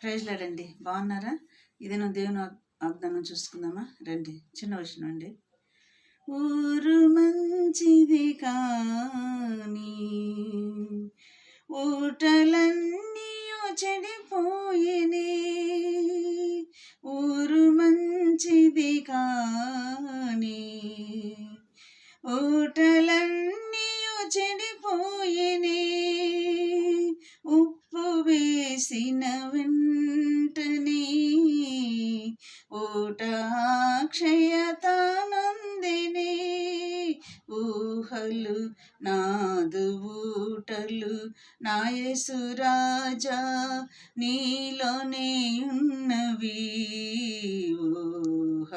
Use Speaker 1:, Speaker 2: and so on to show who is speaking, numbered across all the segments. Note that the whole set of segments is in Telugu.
Speaker 1: ప్రైజ్ లాడండి. బాగున్నారా? ఇదేనో దేవుని వాగ్దానం చూసుకుందామా రండి. చిన్న విషయం అండి. ఊరు మంచిది కానీ ఊటలన్నీ చెడిపోయినే. ఊరు మంచిది కానీ ఊటలన్నీ చెడిపోయినే. ఉప్పు వేసిన వెంటనే ఊట క్షయతానందినే. ఊహలు నాదు ఊటలు నా యేసు రాజా నీలోనే ఉన్నవి.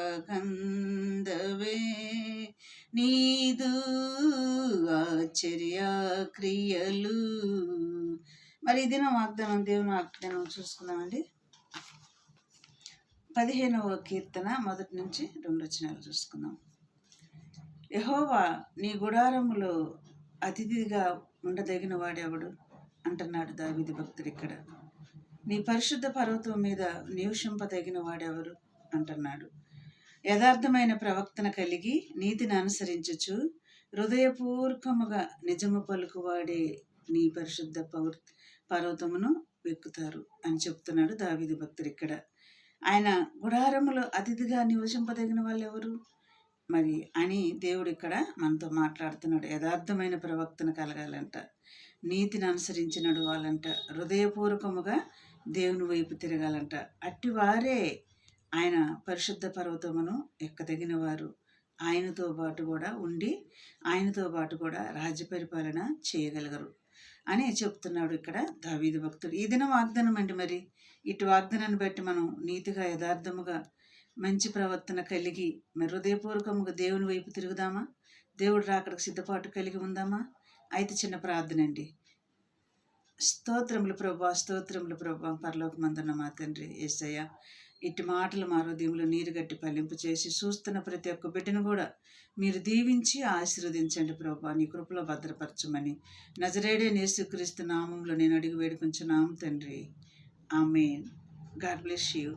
Speaker 1: ఊహకందవే నీదు ఆశ్చర్య క్రియలు. మరి ఇది నా వాగ్దానం, దేవుని వాగ్దానం చూసుకుందామండి. 15వ కీర్తన 1 నుంచి 2 వచనాలు చూసుకుందాం. యెహోవా నీ గుడారములో అతిథిగా ఉండదగిన వాడెవడు అంటున్నాడు దావీదు భక్తుడు ఇక్కడ. నీ పరిశుద్ధ పర్వతం మీద నివసింపదగిన వాడెవరు అంటున్నాడు. యథార్థమైన ప్రవక్తన కలిగి నీతిని అనుసరించుచు హృదయపూర్వకముగా నిజము పలుకువాడే నీ పరిశుద్ధ పర్వతమును ఎక్కుతారు అని చెప్తున్నాడు దావీదు భక్తుడు ఇక్కడ. ఆయన గుడారములో అతిథిగా నివసింపదగిన వాళ్ళు ఎవరు మరి అని దేవుడు ఇక్కడ మనతో మాట్లాడుతున్నాడు. యథార్థమైన ప్రవక్తను కలగాలంట, నీతిని అనుసరించిన వాళ్ళంట, హృదయపూర్వకముగా దేవుని వైపు తిరగాలంట. అట్టి వారే ఆయన పరిశుద్ధ పర్వతమును ఎక్కదగిన వారు. ఆయనతో పాటు కూడా ఉండి ఆయనతో పాటు కూడా రాజ్య పరిపాలన చేయగలగరు అని చెప్తున్నాడు ఇక్కడ దావీదు భక్తుడు. ఈ దినం వాగ్దానం అండి. మరి ఇటు వాగ్దానాన్ని బట్టి మనం నీతిగా యథార్థముగా మంచి ప్రవర్తన కలిగి మరి హృదయపూర్వకముగా దేవుని వైపు తిరుగుదామా? దేవుడు రాకడకు సిద్ధపాటు కలిగి ఉందామా? అయితే చిన్న ప్రార్థన అండి. స్తోత్రములు ప్రభా, స్తోత్రములు ప్రభా, పరలోకమందున్న మా తండ్రి యేసయ్య, ఇటు మాటలు మా హృదయంలో నీరు గట్టి ఫలింపు చేసి చూస్తున్న ప్రతి ఒక్క బిడ్డను కూడా మీరు దీవించి ఆశీర్వదించండి ప్రభా. నీ కృపలో భద్రపరచమని నజరేయుడైన యేసుక్రీస్తు నామంలో నేను అడిగి వేడుకొంచున్నాము తండ్రి. ఆమేన్. God bless you.